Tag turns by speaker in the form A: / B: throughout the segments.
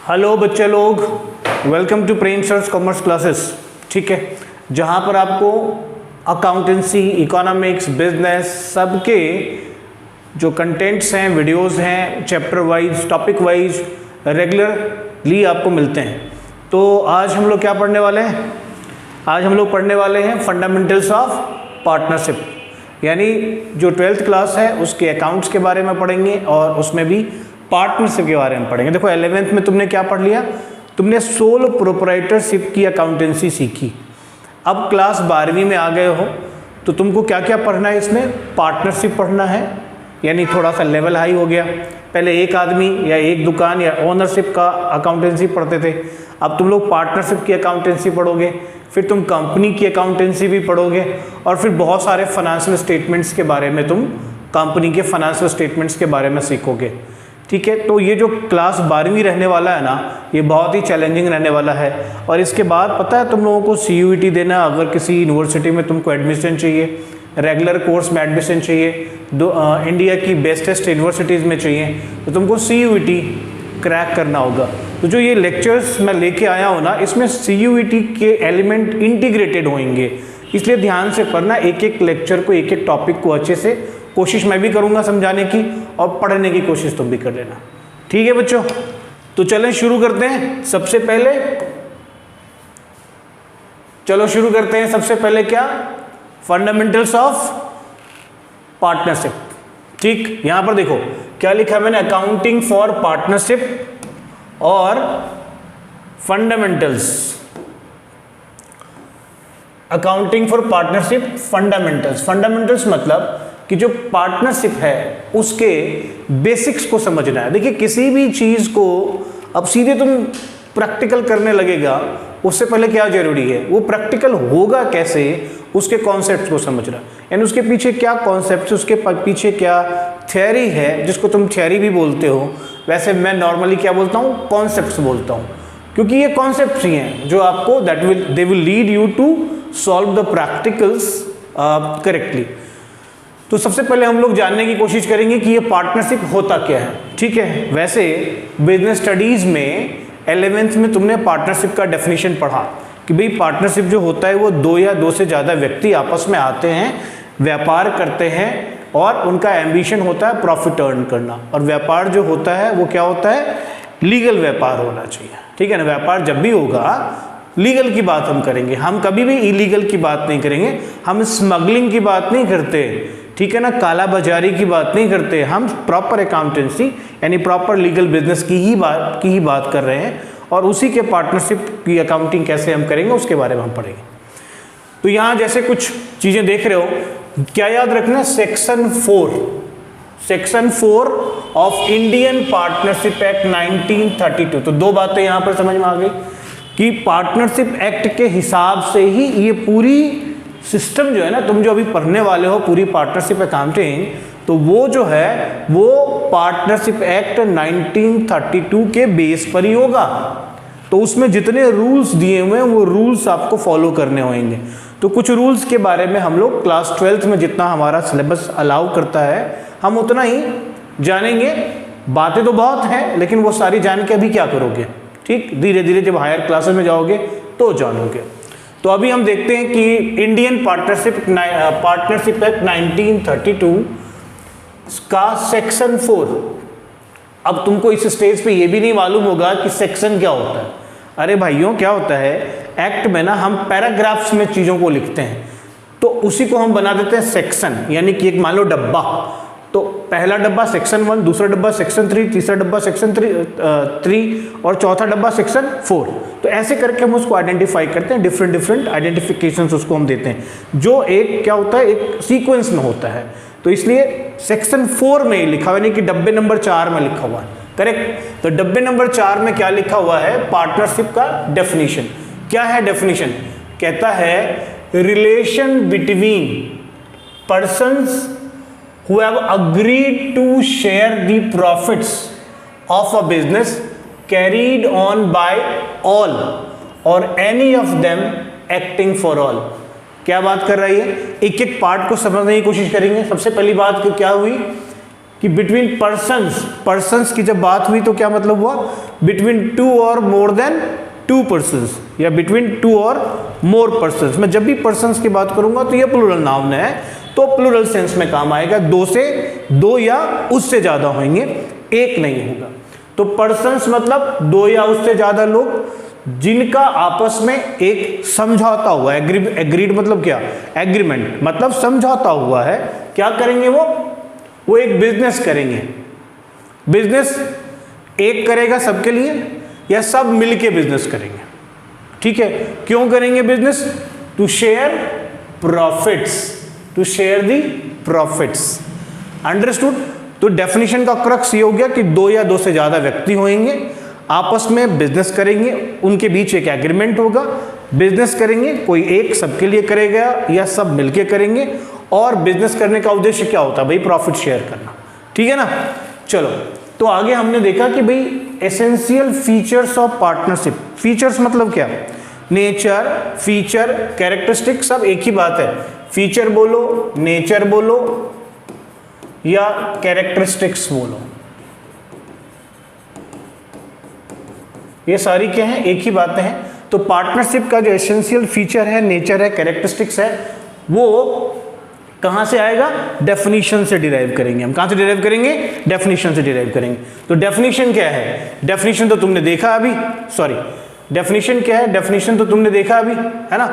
A: Hello बच्चे लोग, welcome to Prem sir's commerce classes. ठीक है, जहाँ पर आपको अकाउंटेंसी, इकोनॉमिक्स, बिजनेस सबके जो कंटेंट्स हैं, वीडियोस हैं, chapter wise, topic wise regularly आपको मिलते हैं। तो आज हम लोग क्या पढ़ने वाले हैं? आज हम लोग पढ़ने वाले हैं फंडामेंटल्स ऑफ पार्टनरशिप, यानी जो 12th क्लास है उसके अकाउंट्स के बारे में पढ़ेंगे और उसमें भी पार्टनरशिप के बारे में पढ़ेंगे। देखो 11th में तुमने क्या पढ़ लिया? तुमने सोल प्रोप्राइटरशिप की अकाउंटेंसी सीखी। अब क्लास 12वीं में आ गए हो तो तुमको क्या क्या पढ़ना है? इसमें पार्टनरशिप पढ़ना है, यानी थोड़ा सा लेवल हाई हो गया। पहले एक आदमी या एक दुकान या ओनरशिप का अकाउंटेंसी पढ़ते थे, अब तुम लोग पार्टनरशिप की अकाउंटेंसी पढ़ोगे, फिर तुम कंपनी की अकाउंटेंसी भी पढ़ोगे और फिर बहुत सारे फाइनेंशियल स्टेटमेंट्स के बारे में तुम कंपनी के फाइनेंशियल स्टेटमेंट्स के बारे में सीखोगे। ठीक है, तो ये जो क्लास 12वीं रहने वाला है ना, ये बहुत ही चैलेंजिंग रहने वाला है। और इसके बाद पता है तुम लोगों को CUET देना। अगर किसी यूनिवर्सिटी में तुमको एडमिशन चाहिए, रेगुलर कोर्स में एडमिशन चाहिए, इंडिया की बेस्टेस्ट यूनिवर्सिटीज़ में चाहिए, तो तुमको CUET क्रैक करना होगा। तो जो ये लेक्चर्स मैं लेके आया हूँ ना, इसमें CUET के एलिमेंट इंटीग्रेटेड होंगे, इसलिए ध्यान से पढ़ना। एक एक लेक्चर को, एक एक टॉपिक को अच्छे से कोशिश मैं भी करूंगा समझाने की और पढ़ने की कोशिश तुम भी कर लेना। ठीक है बच्चों, तो चलें शुरू करते हैं। सबसे पहले चलो शुरू करते हैं। सबसे पहले क्या? Fundamentals of partnership. ठीक, यहां पर देखो क्या लिखा है मैंने, अकाउंटिंग फॉर पार्टनरशिप और fundamentals. Accounting for partnership fundamentals. Fundamentals मतलब कि जो पार्टनरशिप है उसके बेसिक्स को समझना है। देखिए किसी भी चीज़ को अब सीधे तुम प्रैक्टिकल करने लगेगा, उससे पहले क्या जरूरी है? वो प्रैक्टिकल होगा कैसे, उसके कॉन्सेप्ट्स को समझना, यानी उसके पीछे क्या कॉन्सेप्ट, उसके पीछे क्या थ्योरी है, जिसको तुम थ्योरी भी बोलते हो। वैसे मैं नॉर्मली क्या बोलता हूँ? कॉन्सेप्ट्स बोलता हूँ, क्योंकि ये कॉन्सेप्ट्स ही हैं जो आपको they will lead you to solve the practicals correctly. तो सबसे पहले हम लोग जानने की कोशिश करेंगे कि ये पार्टनरशिप होता क्या है। ठीक है, वैसे बिजनेस स्टडीज में 11th में तुमने पार्टनरशिप का डेफिनेशन पढ़ा कि भाई पार्टनरशिप जो होता है वो दो या दो से ज़्यादा व्यक्ति आपस में आते हैं, व्यापार करते हैं और उनका एम्बिशन होता है प्रॉफिट अर्न करना। और व्यापार जो होता है वो क्या होता है? लीगल व्यापार होना चाहिए। ठीक है ना, व्यापार जब भी होगा लीगल की बात हम करेंगे, हम कभी भी इलीगल की बात नहीं करेंगे। हम स्मगलिंग की बात नहीं करते, ठीक है ना, काला बाजारी की बात नहीं करते। हम प्रॉपर अकाउंटेंसी यानी प्रॉपर लीगल बिजनेस की ही बात कर रहे हैं, और उसी के पार्टनरशिप की अकाउंटिंग कैसे हम करेंगे उसके बारे में हम पढ़ेंगे। तो यहाँ जैसे कुछ चीज़ें देख रहे हो, क्या याद रखना? Section 4 of Indian partnership act 1932। तो दो बातें यहाँ पर समझ में आ गई कि पार्टनरशिप एक्ट के हिसाब से ही ये पूरी सिस्टम जो है ना, तुम जो अभी पढ़ने वाले हो पूरी पार्टनरशिप अकाउंटिंग, तो वो जो है वो पार्टनरशिप एक्ट 1932 के बेस पर ही होगा। तो उसमें जितने रूल्स दिए हुए हैं वो रूल्स आपको फॉलो करने होंगे। तो कुछ रूल्स के बारे में हम लोग क्लास 12th में जितना हमारा सिलेबस अलाउ करता है हम उतना ही जानेंगे। बातें तो बहुत हैं, लेकिन वो सारी जान के अभी क्या करोगे? ठीक, धीरे धीरे जब हायर क्लासेस में जाओगे तो जानोगे। तो अभी हम देखते हैं कि इंडियन पार्टनरशिप एक्ट 1932 का सेक्शन 4। अब तुमको इस स्टेज पे ये भी नहीं मालूम होगा कि सेक्शन क्या होता है। अरे भाइयों, क्या होता है एक्ट में ना, हम पैराग्राफ्स में चीज़ों को लिखते हैं, तो उसी को हम बना देते हैं सेक्शन। यानी कि एक मान लो डब्बा, तो पहला डब्बा सेक्शन 1, दूसरा डब्बा सेक्शन 3, तीसरा डब्बा सेक्शन 3 और चौथा डब्बा सेक्शन 4। तो ऐसे करके हम उसको आइडेंटिफाई करते हैं, डिफरेंट आइडेंटिफिकेशंस उसको हम देते हैं, जो एक क्या होता है, एक सीक्वेंस में होता है। तो इसलिए सेक्शन 4 में लिखा हुआ, यानी कि डब्बे नंबर 4 में लिखा हुआ है, करेक्ट। तो डब्बे नंबर 4 में क्या लिखा हुआ है? पार्टनरशिप का डेफिनेशन। क्या है डेफिनेशन? कहता है relation between persons who have agreed to share the profits of a business carried on by all or any of them acting for all। क्या बात कर रही है? एक एक पार्ट को समझने की कोशिश करेंगे। सबसे पहली बात क्या हुई कि बिटवीन पर्सन्स की जब बात हुई तो क्या मतलब हुआ, बिटवीन टू और मोर देन टू पर्सन्स या बिटवीन टू और मोर पर्सन्स। मैं जब भी पर्सन्स की बात करूंगा तो ये प्लूरल नाउन है, तो प्लूरल सेंस में काम आएगा, दो या उससे ज्यादा होंगे, एक नहीं होगा। तो पर्सन्स मतलब दो या उससे ज्यादा लोग जिनका आपस में एक समझौता हुआ है। एग्रीड मतलब क्या, एग्रीमेंट मतलब समझौता हुआ है। क्या करेंगे वो एक बिजनेस करेंगे। बिजनेस एक करेगा सबके लिए या सब मिलके बिजनेस करेंगे, ठीक है। क्यों करेंगे business, to share profits, to share the profits, understood. तो डेफिनेशन का क्रक्स ये हो गया कि दो या दो से ज्यादा व्यक्ति होंगे, आपस में बिजनेस करेंगे, उनके बीच एक एग्रीमेंट होगा, बिजनेस करेंगे, कोई एक सबके लिए करेगा या सब मिलके करेंगे, और बिजनेस करने का उद्देश्य क्या होता है भाई, प्रॉफिट शेयर करना, ठीक है ना। चलो, तो आगे हमने देखा कि भाई essential features of partnership. Features मतलब क्या, नेचर, फीचर, कैरेक्टरिस्टिक सब एक ही बात है। फीचर बोलो, नेचर बोलो या कैरेक्टरिस्टिक्स बोलो, ये सारी क्या है, एक ही बातें हैं। तो पार्टनरशिप का जो एसेंशियल फीचर है, नेचर है, कैरेक्टरिस्टिक्स है, वो कहां से आएगा, डेफिनेशन से डिराइव करेंगे हम। कहां से डिराइव करेंगे, डेफिनेशन से डिराइव करेंगे। तो डेफिनेशन क्या है, डेफिनेशन तो तुमने देखा अभी, डेफिनेशन क्या है, डेफिनेशन तो तुमने देखा अभी, है ना।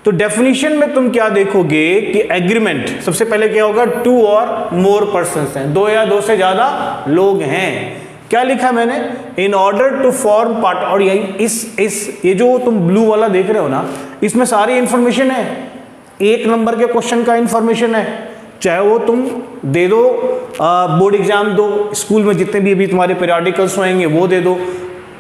A: तो डेफिनेशन में तुम क्या देखोगे कि एग्रीमेंट, सबसे पहले क्या होगा, टू और मोर पर्सन्स हैं, दो या दो से ज्यादा लोग हैं। क्या लिखा मैंने, in order to form part, और यही ये जो तुम ब्लू वाला देख रहे हो ना, इसमें सारी इंफॉर्मेशन है, एक नंबर के क्वेश्चन का इंफॉर्मेशन है। चाहे वो तुम दे दो, बोर्ड एग्जाम दो, स्कूल में जितने भी अभी तुम्हारे पीरियडिकल्स होंगे वो दे दो,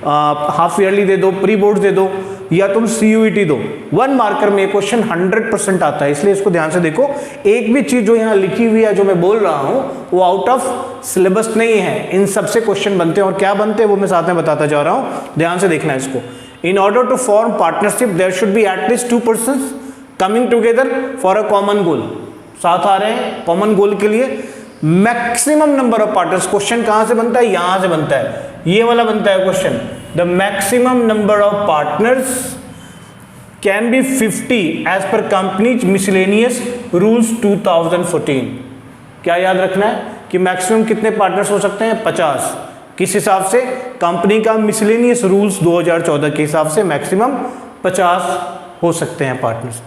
A: हाफ ईयरली दे दो, प्री बोर्ड दे दो, या तुम CUET दो, 1 मार्कर में क्वेश्चन 100% आता है। इसलिए इसको ध्यान से देखो, एक भी चीज जो यहाँ लिखी हुई है, जो मैं बोल रहा हूँ, वो आउट ऑफ सिलेबस नहीं है। इन सबसे क्वेश्चन बनते हैं, और क्या बनते हैं वो मैं साथ में बताता जा रहा हूँ, ध्यान से देखना है इसको। In order to form partnership there should be at least 2 persons coming together for a common goal, साथ आ रहे हैं कॉमन गोल के लिए। Maximum number of partners, question कहां से बनता है, यहां से बनता है, ये वाला बनता है question. The maximum number of partners can be 50 as per companies miscellaneous rules 2014। क्या याद रखना है कि मैक्सिमम कितने पार्टनर्स हो सकते हैं, 50। किस हिसाब से, कंपनी का मिसलेनियस रूल्स 2014 के हिसाब से मैक्सिमम 50 हो सकते हैं पार्टनर्स।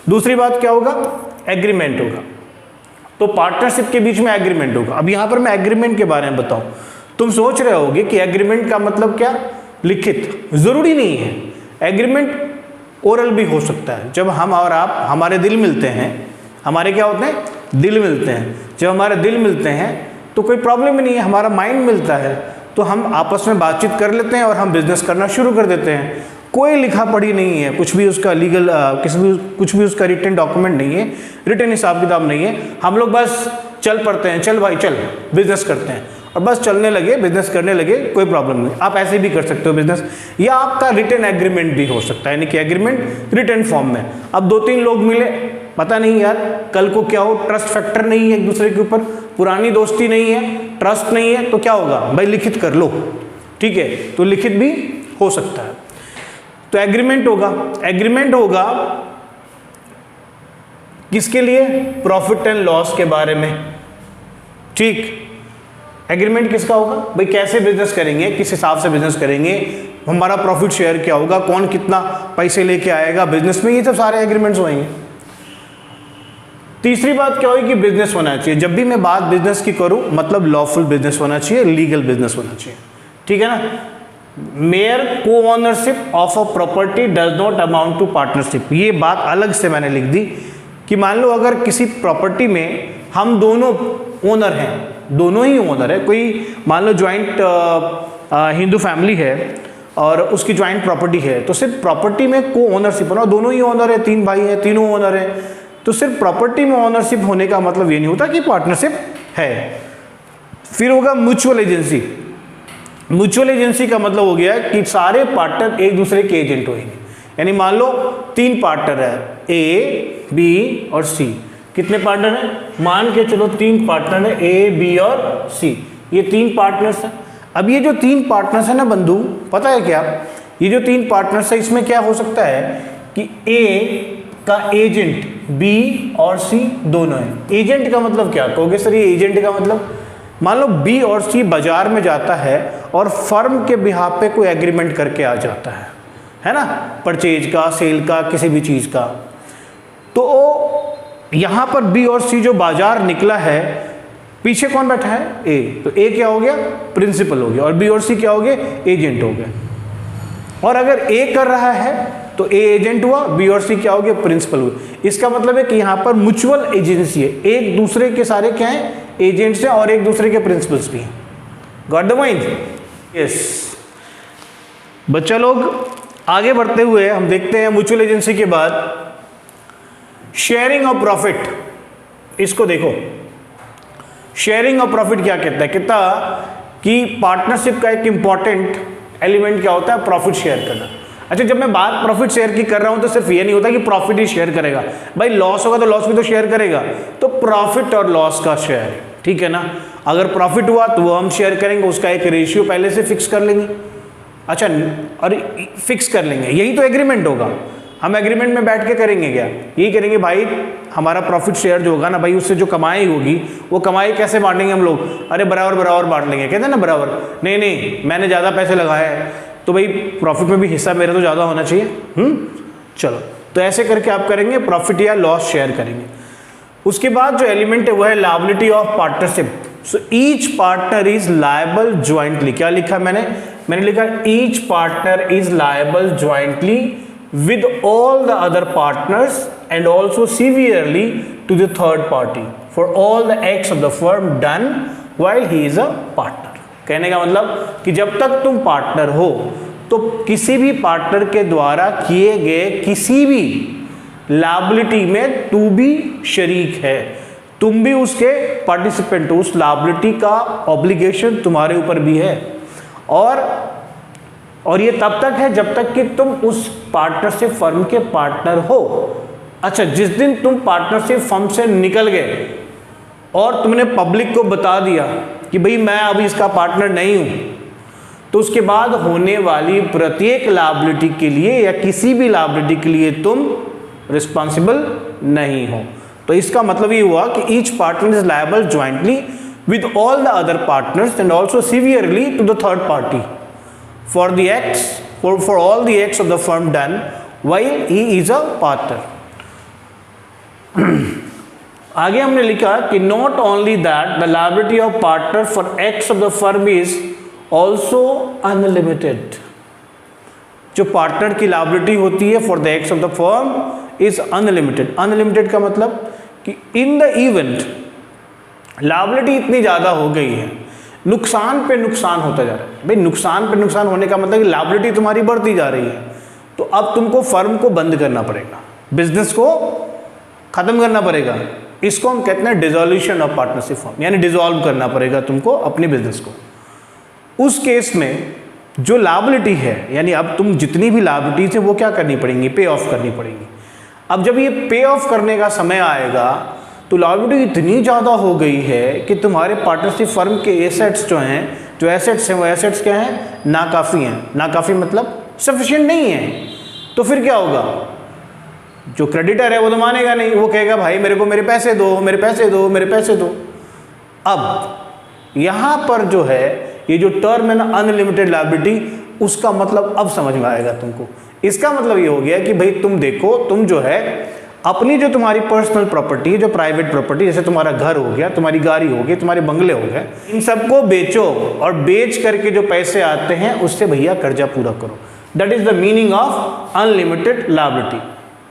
A: दूसरी बात क्या होगा, एग्रीमेंट होगा। तो पार्टनरशिप के बीच में एग्रीमेंट होगा। अब यहां पर मैं एग्रीमेंट के बारे में बताऊं, तुम सोच रहे होगे कि एग्रीमेंट का मतलब क्या, लिखित, जरूरी नहीं है। एग्रीमेंट ओरल भी हो सकता है। जब हम और आप, हमारे दिल मिलते हैं, हमारे क्या होते हैं, दिल मिलते हैं। जब हमारे दिल मिलते हैं तो कोई प्रॉब्लम ही नहीं है, हमारा माइंड मिलता है, तो हम आपस में बातचीत कर लेते हैं और हम बिजनेस करना शुरू कर देते हैं। कोई लिखा पढ़ी नहीं है, कुछ भी उसका लीगल कुछ भी उसका रिटन डॉक्यूमेंट नहीं है, रिटन हिसाब किताब नहीं है। हम लोग बस चल पड़ते हैं, चल भाई चल बिजनेस करते हैं, और बस चलने लगे, बिजनेस करने लगे, कोई प्रॉब्लम नहीं। आप ऐसे भी कर सकते हो बिजनेस, या आपका रिटन एग्रीमेंट भी हो सकता है, यानी कि एग्रीमेंट रिटन फॉर्म में। अब 2-3 लोग मिले, पता नहीं यार कल को क्या हो, ट्रस्ट फैक्टर नहीं है एक दूसरे के ऊपर, पुरानी दोस्ती नहीं है, ट्रस्ट नहीं है, तो क्या होगा भाई, लिखित कर लो, ठीक है। तो लिखित भी हो सकता है। तो एग्रीमेंट होगा, एग्रीमेंट होगा किसके लिए, प्रॉफिट एंड लॉस के बारे में, ठीक। एग्रीमेंट किसका होगा भाई, कैसे बिजनेस करेंगे, किस हिसाब से बिजनेस करेंगे, हमारा प्रॉफिट शेयर क्या होगा, कौन कितना पैसे लेके आएगा बिजनेस में, ये सब सारे एग्रीमेंट्स होंगे। तीसरी बात क्या होगी कि बिजनेस होना चाहिए। जब भी मैं बात बिजनेस की करूं, मतलब लॉफुल बिजनेस होना चाहिए, लीगल बिजनेस होना चाहिए, ठीक है ना। Mere co-ownership of a property does not amount to partnership. ये बात अलग से मैंने लिख दी कि मान लो अगर किसी प्रॉपर्टी में हम दोनों ओनर हैं, दोनों ही ओनर है, कोई मान लो ज्वाइंट हिंदू फैमिली है और उसकी ज्वाइंट प्रॉपर्टी है, तो सिर्फ प्रॉपर्टी में को ओनरशिप होना, दोनों ही ओनर है, 3 भाई हैं, तीनों ओनर है, तो सिर्फ प्रॉपर्टी में ओनरशिप होने का मतलब ये नहीं होता कि पार्टनरशिप है। फिर होगा म्यूचुअल एजेंसी। म्यूचुअल एजेंसी का मतलब हो गया कि सारे पार्टनर एक दूसरे के एजेंट होंगे। यानी मान लो 3 पार्टनर है, A, B और C, कितने पार्टनर हैं? मान के चलो 3 पार्टनर है, ए बी और सी, ये 3 पार्टनर्स हैं। अब ये जो 3 पार्टनर्स है ना बंधु, पता है क्या, ये जो 3 पार्टनर्स है इसमें क्या हो सकता है कि ए का एजेंट बी और सी दोनों है। एजेंट का मतलब क्या कहोगे सर? ये एजेंट का मतलब, मान लो बी और सी बाजार में जाता है और फर्म के बिहाफ पे कोई एग्रीमेंट करके आ जाता है ना, परचेज का, सेल का, किसी भी चीज का। तो यहां पर बी और सी जो बाजार निकला है, पीछे कौन बैठा है? ए। तो ए क्या हो गया? प्रिंसिपल हो गया, और बी और सी क्या हो गए? एजेंट हो गए। और अगर ए कर रहा है तो ए एजेंट हुआ, बी और सी क्या हो गया? प्रिंसिपल हुए। इसका मतलब है कि यहां पर म्यूचुअल एजेंसी है, एक दूसरे के सारे क्या है? एजेंट्स हैं और एक दूसरे के प्रिंसिपल्स भी हैं। Got the point? यस। बच्चा लोग आगे बढ़ते हुए हम देखते हैं म्यूचुअल एजेंसी के बाद शेयरिंग ऑफ प्रॉफिट। इसको देखो, शेयरिंग ऑफ प्रॉफिट क्या कहता है? कहता कि पार्टनरशिप का एक इंपॉर्टेंट एलिमेंट क्या होता है? प्रॉफिट शेयर करना। अच्छा, जब मैं बात प्रॉफिट शेयर की कर रहा हूं तो सिर्फ ये नहीं होता कि प्रॉफिट ही शेयर करेगा, भाई लॉस होगा तो लॉस भी तो शेयर करेगा, तो प्रॉफिट और लॉस का शेयर, ठीक है ना। अगर प्रॉफिट हुआ तो वो हम शेयर करेंगे, उसका एक रेशियो पहले से फिक्स कर लेंगे। अच्छा, और फिक्स कर लेंगे, यही तो एग्रीमेंट होगा। हम एग्रीमेंट में बैठ के करेंगे क्या? यही करेंगे भाई हमारा प्रॉफिट शेयर जो होगा ना भाई, उससे जो कमाई होगी वो कमाई कैसे बांटेंगे हम लोग? अरे बराबर बराबर बांट लेंगे, कहते हैं ना बराबर। नहीं नहीं, मैंने ज़्यादा पैसे लगाए हैं तो भाई प्रॉफिट में भी हिस्सा मेरा तो ज़्यादा होना चाहिए। चलो, तो ऐसे करके आप करेंगे, प्रॉफिट या लॉस शेयर करेंगे। उसके बाद जो एलिमेंट है वो है liability of partnership. So each partner is liable jointly. क्या लिखा मैंने लिखा each partner is liable jointly with all the other partners and also severally to the third party for all the acts of the firm done while he is a partner। कहने का मतलब कि जब तक तुम पार्टनर हो तो किसी भी पार्टनर के द्वारा किए गए किसी भी लायबिलिटी में तू भी शरीक है, तुम भी उसके पार्टिसिपेंट हो, उस लायबिलिटी का ऑब्लिगेशन तुम्हारे ऊपर भी है। और ये तब तक है जब तक कि तुम उस पार्टनरशिप फर्म के पार्टनर हो। अच्छा, जिस दिन तुम पार्टनरशिप फर्म से निकल गए और तुमने पब्लिक को बता दिया कि भाई मैं अभी इसका पार्टनर नहीं हूं, तो उसके बाद होने वाली प्रत्येक लायबिलिटी के लिए या किसी भी लायबिलिटी के लिए तुम रिस्पॉन्सिबल नहीं हो। तो इसका मतलब ये हुआ कि each partner is liable jointly with all the other partners and also severally to the third party for the acts for all the acts of the firm done while he is a partner। आगे हमने लिखा कि not only that the liability of partner for acts of the firm is also unlimited। जो partner की liability होती है for the acts of the firm is unlimited. Unlimited का मतलब कि इन द इवेंट लायबिलिटी इतनी ज़्यादा हो गई है, नुकसान पे नुकसान होता जा रहा है। भाई नुकसान पे नुकसान होने का मतलब कि लायबिलिटी तुम्हारी बढ़ती जा रही है, तो अब तुमको फर्म को बंद करना पड़ेगा, बिजनेस को खत्म करना पड़ेगा। इसको हम कहते हैं डिसॉल्यूशन ऑफ पार्टनरशिप फर्म, यानी डिसॉल्व करना पड़ेगा तुमको अपने बिजनेस को। उस केस में जो लायबिलिटी है, यानी अब तुम जितनी भी लायबिलिटीज है वो क्या करनी पड़ेंगी? पे ऑफ करनी पड़ेंगी। अब जब ये पे ऑफ करने का समय आएगा तो लायबिलिटी इतनी ज़्यादा हो गई है कि तुम्हारे पार्टनरशिप फर्म के एसेट्स जो हैं, जो एसेट्स हैं वो एसेट्स क्या हैं? नाकाफ़ी हैं। नाकाफ़ी मतलब सफिशिएंट नहीं है। तो फिर क्या होगा? जो क्रेडिटर है वो तो मानेगा नहीं, वो कहेगा भाई मेरे को मेरे पैसे दो, मेरे पैसे दो, मेरे पैसे दो। अब यहाँ पर जो है ये जो टर्म है ना अनलिमिटेड लायबिलिटी, उसका मतलब अब समझ में आएगा तुमको। इसका मतलब ये हो गया कि भाई तुम देखो, तुम जो है अपनी जो तुम्हारी पर्सनल प्रॉपर्टी है, जो प्राइवेट प्रॉपर्टी, जैसे तुम्हारा घर हो गया, तुम्हारी गाड़ी हो गई, तुम्हारे बंगले हो गए, इन सबको बेचो और बेच करके जो पैसे आते हैं उससे भैया कर्जा पूरा करो। That is the meaning of unlimited liability.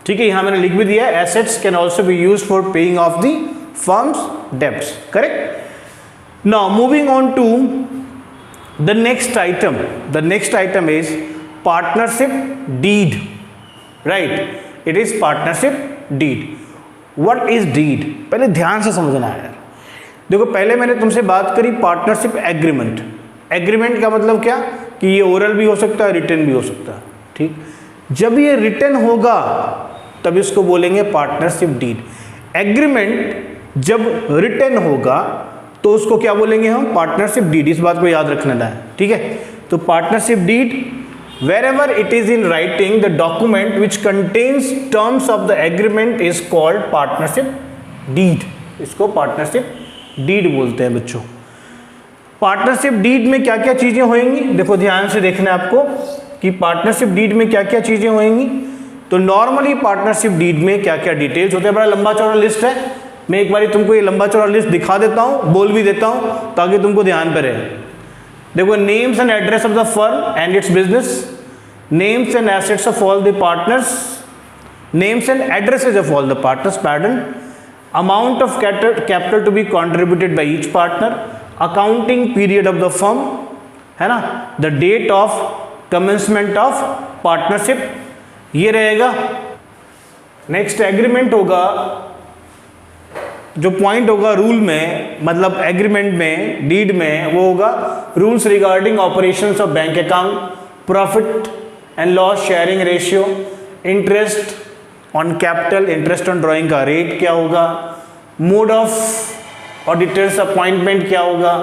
A: ठीक है, यहां मैंने लिख भी दिया, assets can also be use for paying off the firm's debts. Correct. Now moving on to the next item. The next item is partnership deed. Right, it is partnership deed. What is deed? पहले ध्यान से समझना है यार। देखो, पहले मैंने तुमसे बात करी पार्टनरशिप एग्रीमेंट। एग्रीमेंट का मतलब क्या कि ये ओरल भी हो सकता है, रिटन भी हो सकता है। ठीक, जब ये रिटन होगा तब इसको बोलेंगे पार्टनरशिप डीड। एग्रीमेंट जब रिटन होगा तो उसको क्या बोलेंगे हम, पार्टनरशिप डीड। इस बात को याद रखना है, ठीक है। तो partnership deed, wherever it is in writing, the document which contains terms of the agreement is called partnership deed। इसको पार्टनरशिप डीड बोलते हैं बच्चों। पार्टनरशिप डीड में क्या क्या चीजें होंगी, देखो ध्यान से देखना है आपको कि पार्टनरशिप डीड में क्या क्या चीजें होंगी। तो नॉर्मली पार्टनरशिप डीड में क्या क्या डिटेल्स होते हैं, बड़ा लंबा चौड़ा लिस्ट है। मैं एक बार तुमको ये लंबा चौड़ा लिस्ट दिखा देता हूँ, बोल भी देता हूँ ताकि तुमको ध्यान पे रहे। देखो, names and address of the firm and its business, names and assets of all the partners, names and addresses of all the partners, pattern, amount of capital to be contributed by each partner, accounting period of the firm, है ना, the date of commencement of partnership, ये रहेगा। Next agreement होगा, जो point होगा rule में, मतलब agreement में, डीड में, वो होगा rules regarding operations of bank account, profit and loss sharing ratio, interest on capital, interest on drawing का रेट क्या होगा, मोड ऑफ ऑडिटर्स अपॉइंटमेंट क्या होगा,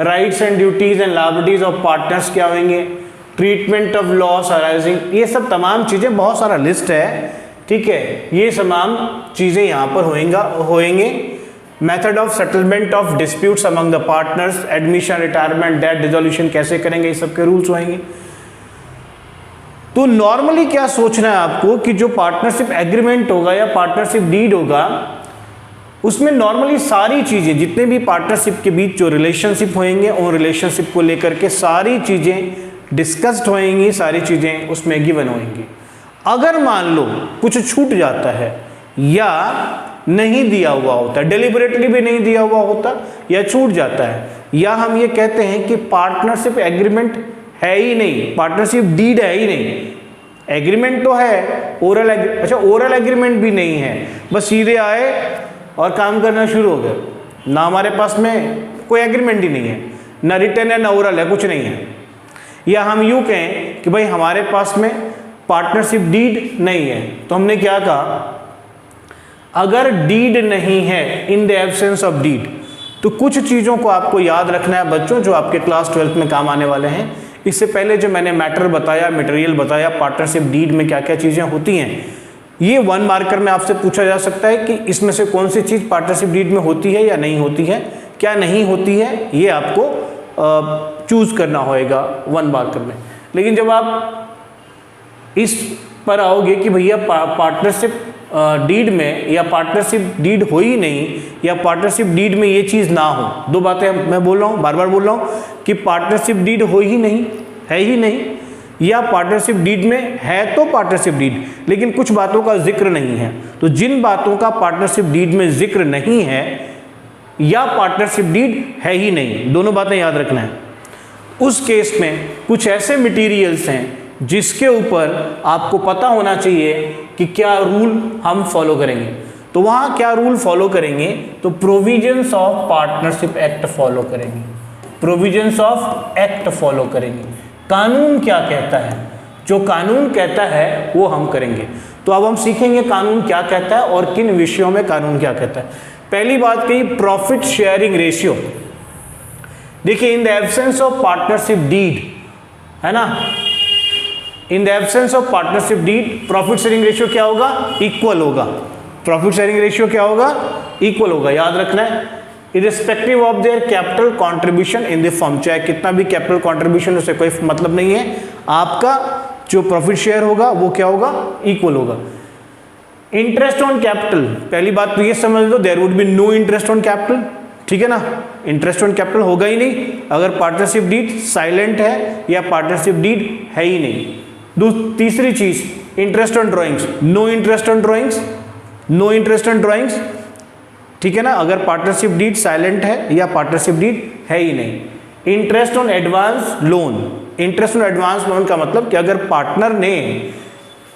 A: rights and duties and liabilities of partners क्या होंगे, ट्रीटमेंट ऑफ लॉस अराइजिंग, ये सब तमाम चीज़ें, बहुत सारा लिस्ट है, ठीक है। ये तमाम चीज़ें यहाँ पर होएंगे। Method of settlement of disputes among the partners, admission, retirement, death dissolution कैसे करेंगे, ये सब के रूल्स होंगे। तो नॉर्मली क्या सोचना है आपको कि जो पार्टनरशिप एग्रीमेंट होगा या पार्टनरशिप डीड होगा, उसमें नॉर्मली सारी चीज़ें, जितने भी पार्टनरशिप के बीच जो रिलेशनशिप होंगे, उन रिलेशनशिप को लेकर के सारी चीज़ें डिस्कस्ड होंगी, सारी चीज़ें उसमें गिवन होंगी। अगर मान लो कुछ छूट जाता है या नहीं दिया हुआ होता, डेलिबरेटली भी नहीं दिया हुआ होता या छूट जाता है, या हम ये कहते हैं कि पार्टनरशिप एग्रीमेंट है ही नहीं, पार्टनरशिप डीड है ही नहीं, एग्रीमेंट तो है, ओरल एग्रीमेंट भी नहीं है, बस सीधे आए और काम करना शुरू हो गए, ना हमारे पास में कोई एग्रीमेंट ही नहीं है, ना रिटन है ना ओरल है, कुछ नहीं है। या हम यूँ कहें कि भाई हमारे पास में पार्टनरशिप डीड नहीं है, तो हमने क्या कहा, अगर डीड नहीं है, in the absence of deed, तो कुछ चीज़ों को आपको याद रखना है बच्चों, जो आपके क्लास 12 में काम आने वाले हैं। इससे पहले जो मैंने मैटर बताया, मटेरियल बताया, पार्टनरशिप डीड में क्या क्या चीज़ें होती हैं, ये 1 मार्कर में आपसे पूछा जा सकता है कि इसमें से कौन सी चीज़ पार्टनरशिप डीड में होती है या नहीं होती है, क्या नहीं होती है, ये आपको चूज़ करना होएगा 1 मार्कर में। लेकिन जब आप इस पर आओगे कि भैया पार्टनरशिप डीड में या पार्टनरशिप डीड हो ही नहीं, या पार्टनरशिप डीड में ये चीज़ ना हो, 2 बातें मैं बोल रहा हूँ, बार बार बोल रहा हूँ कि पार्टनरशिप डीड हो ही नहीं, है ही नहीं, या पार्टनरशिप डीड में है तो पार्टनरशिप डीड लेकिन कुछ बातों का जिक्र नहीं है। तो जिन बातों का पार्टनरशिप डीड में जिक्र नहीं है या पार्टनरशिप डीड है ही नहीं, दोनों बातें याद रखना है। उस केस में कुछ ऐसे मटेरियल्स हैं जिसके ऊपर आपको पता होना चाहिए कि क्या रूल हम फॉलो करेंगे। तो वहाँ क्या रूल फॉलो करेंगे, तो provisions of partnership act follow करेंगे, प्रोविजंस ऑफ एक्ट फॉलो करेंगे। कानून क्या कहता है, जो कानून कहता है वो हम करेंगे। तो अब हम सीखेंगे कानून क्या कहता है और किन विषयों में कानून क्या कहता है। पहली बात कही प्रॉफिट शेयरिंग रेशियो। देखिए, in the absence of partnership deed, है ना, in the absence of partnership deed profit sharing ratio क्या होगा, इक्वल होगा। प्रॉफिट शेयरिंग रेशियो क्या होगा, इक्वल होगा, याद रखना है। Irrespective of their capital contribution in the firm, चाहे कितना भी कैपिटल कंट्रीब्यूशन, उससे कोई मतलब नहीं है, आपका जो प्रॉफिट शेयर होगा वो क्या होगा, इक्वल होगा। इंटरेस्ट ऑन कैपिटल, पहली बात तो ये समझ लो, there would be no interest on capital, ठीक है ना, इंटरेस्ट ऑन कैपिटल होगा ही नहीं अगर पार्टनरशिप डीड साइलेंट है या पार्टनरशिप डीड है ही नहीं। तीसरी चीज, interest on drawings, no interest on drawings, no interest on drawings, ठीक है ना, अगर पार्टनरशिप डीड साइलेंट है या पार्टनरशिप डीड है ही नहीं। Interest on advance loan, interest on advance loan का मतलब कि अगर पार्टनर ने,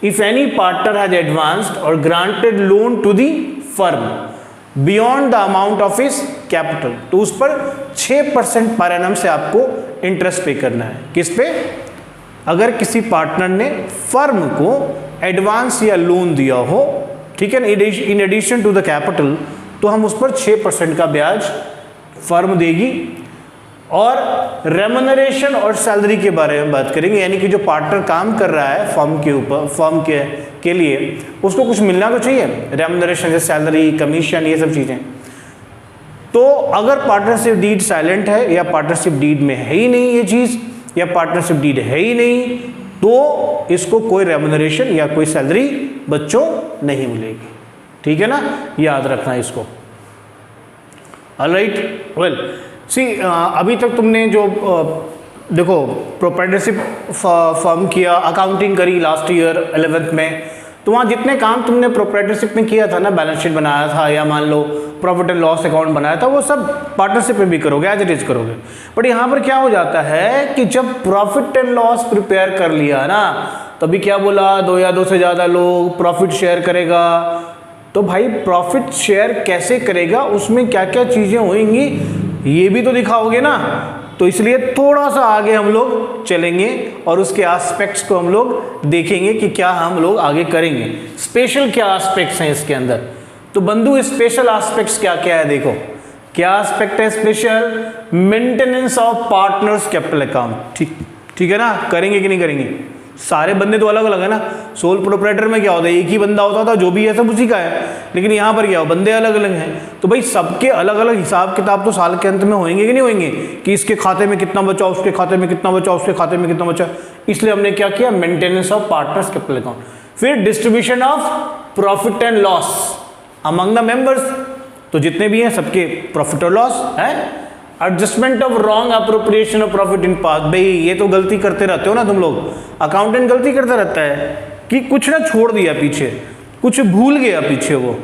A: if any partner has advanced और granted loan to the firm beyond the amount of his capital, तो उस पर 6% पर एनम से आपको इंटरेस्ट पे करना है। किस पे, अगर किसी पार्टनर ने फर्म को एडवांस या लोन दिया हो, ठीक है ना, in addition to the capital, तो हम उस पर 6% का ब्याज फर्म देगी। और रेम्यूनरेशन और सैलरी के बारे में बात करेंगे, यानी कि जो पार्टनर काम कर रहा है फर्म के ऊपर, फर्म के लिए उसको कुछ मिलना तो चाहिए, रेम्यूनरेशन जैसे सैलरी, कमीशन, ये सब चीज़ें। तो अगर पार्टनरशिप डीड साइलेंट है या पार्टनरशिप डीड में है ही नहीं ये चीज़, या पार्टनरशिप डीड है ही नहीं, तो इसको कोई रेम्यूनरेशन या कोई सैलरी बच्चों नहीं मिलेगी। ठीक है ना, याद रखना इसको। ऑलराइट, वेल सी अभी तक तुमने जो देखो प्रोप्राइटरशिप फर्म किया, अकाउंटिंग करी लास्ट ईयर 11th में, तो वहाँ जितने काम तुमने प्रोप्राइटरशिप में किया था ना, बैलेंस शीट बनाया था या मान लो प्रॉफिट एंड लॉस अकाउंट बनाया था, वो सब पार्टनरशिप में भी करोगे, एज इट इज करोगे। बट यहाँ पर क्या हो जाता है कि जब प्रॉफिट एंड लॉस प्रिपेयर कर लिया ना, तभी क्या बोला, 2 या 2 से ज़्यादा लोग प्रॉफिट शेयर करेगा। तो भाई प्रॉफिट शेयर कैसे करेगा, उसमें क्या क्या चीज़ें होंगी, ये भी तो दिखाओगे ना। तो इसलिए थोड़ा सा आगे हम लोग चलेंगे और उसके एस्पेक्ट्स को हम लोग देखेंगे कि क्या हम लोग आगे करेंगे, स्पेशल क्या एस्पेक्ट्स हैं इसके अंदर। तो बंधु स्पेशल एस्पेक्ट्स क्या क्या है, देखो क्या एस्पेक्ट है special, maintenance of partners capital account. ठीक है ना, करेंगे कि नहीं करेंगे। सारे बंदे तो अलग अलग है ना, सोल प्रोप्राइटर में क्या होता है, एक ही बंदा होता था, जो भी है सब उसी का है, लेकिन यहाँ पर क्या हो, बंदे अलग अलग हैं। तो भाई सबके अलग अलग हिसाब किताब तो साल के अंत में होंगे कि नहीं होंगे, कि इसके खाते में कितना बचा, उसके खाते में कितना बचा, उसके खाते में कितना बचा। इसलिए हमने क्या किया, maintenance of partners capital account. फिर distribution of profit and loss among the members, तो जितने भी हैं सबके प्रॉफिट और लॉस है। Adjustment of wrong appropriation of profit in past, भाई ये तो गलती करते रहते हो ना तुम लोग, अकाउंटेंट गलती करता रहता है कि कुछ ना छोड़ दिया पीछे, कुछ भूल गया पीछे वो,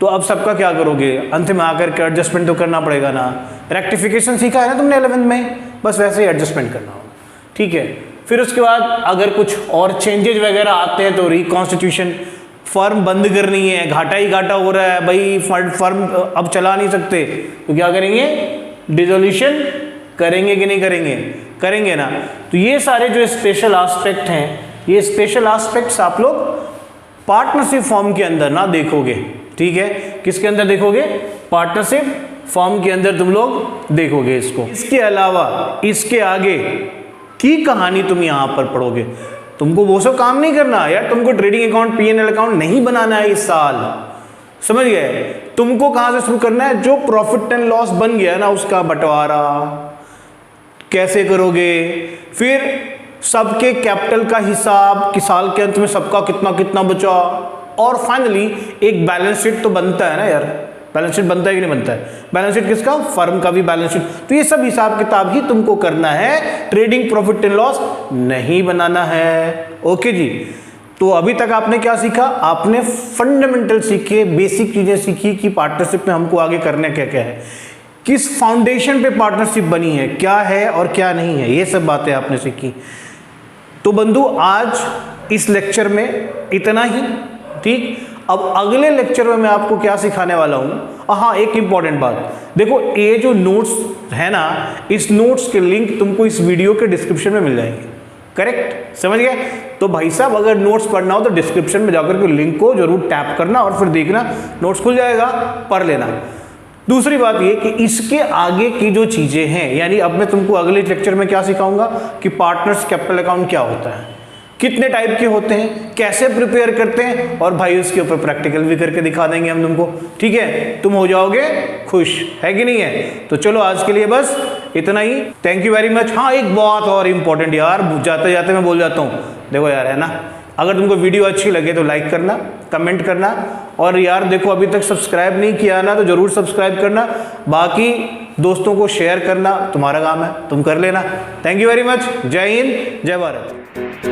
A: तो अब सबका क्या करोगे, अंत में आकर के एडजस्टमेंट तो करना पड़ेगा ना। रेक्टिफिकेशन सीखा है ना तुमने 11th में, बस वैसे ही एडजस्टमेंट करना होगा। ठीक है, फिर उसके बाद अगर कुछ और चेंजेज वगैरह आते हैं तो रिकॉन्स्टिट्यूशन, फर्म बंद करनी है, घाटा ही घाटा हो रहा है भाई, फर्म अब चला नहीं सकते, तो क्या करेंगे, डिसोल्यूशन करेंगे कि नहीं करेंगे, करेंगे ना। तो ये सारे जो स्पेशल एस्पेक्ट हैं, ये स्पेशल एस्पेक्ट्स आप लोग पार्टनरशिप फॉर्म के अंदर ना देखोगे। ठीक है, किसके अंदर देखोगे, पार्टनरशिप फॉर्म के अंदर तुम लोग देखोगे इसको। इसके अलावा इसके आगे की कहानी तुम यहां पर पढ़ोगे। तुमको वो सब काम नहीं करना यार, तुमको ट्रेडिंग अकाउंट, P&L अकाउंट नहीं बनाना है इस साल, समझ गए। तुमको कहां से शुरू करना है, जो प्रॉफिट एंड लॉस बन गया ना उसका बंटवारा कैसे करोगे, फिर सबके कैपिटल का हिसाब कि साल के अंत में सबका कितना कितना बचा, और फाइनली एक बैलेंस शीट तो बनता है ना यार, बैलेंस शीट बनता है कि नहीं बनता है, बैलेंस शीट किसका, फर्म का भी बैलेंस शीट। तो ये सब हिसाब किताब ही तुमको करना है, ट्रेडिंग प्रॉफिट एंड लॉस नहीं बनाना है। ओके जी, तो अभी तक आपने क्या सीखा, आपने फंडामेंटल सीखे, बेसिक चीजें सीखी कि पार्टनरशिप में हमको आगे करना क्या क्या है, किस फाउंडेशन पे पार्टनरशिप बनी है, क्या है और क्या नहीं है, ये सब बातें आपने सीखी। तो बंधु आज इस लेक्चर में इतना ही। ठीक, अब अगले लेक्चर में मैं आपको क्या सिखाने वाला हूं, हाँ एक इंपॉर्टेंट बात, देखो ये जो नोट्स है ना, इस नोट्स के लिंक तुमको इस वीडियो के डिस्क्रिप्शन में मिल जाएंगे, करेक्ट, समझ गए। तो भाई साहब अगर नोट्स पढ़ना हो तो डिस्क्रिप्शन में जाकर के लिंक को जरूर टैप करना और फिर देखना, नोट्स खुल जाएगा, पढ़ लेना। दूसरी बात ये कि इसके आगे की जो चीजें हैं, यानी अब मैं तुमको अगले लेक्चर में क्या सिखाऊंगा कि पार्टनर्स कैपिटल अकाउंट क्या होता है, कितने टाइप के होते हैं, कैसे प्रिपेयर करते हैं, और भाई उसके ऊपर प्रैक्टिकल भी करके दिखा देंगे हम तुमको। ठीक है, तुम हो जाओगे खुश, है कि नहीं है। तो चलो आज के लिए बस इतना ही, थैंक यू वेरी मच। हाँ एक बात और इम्पोर्टेंट यार, जाते जाते मैं बोल जाता हूँ, देखो यार है ना, अगर तुमको वीडियो अच्छी लगे तो लाइक करना, कमेंट करना, और यार देखो अभी तक सब्सक्राइब नहीं किया ना तो जरूर सब्सक्राइब करना, बाकी दोस्तों को शेयर करना तुम्हारा काम है, तुम कर लेना। थैंक यू वेरी मच, जय हिंद, जय भारत।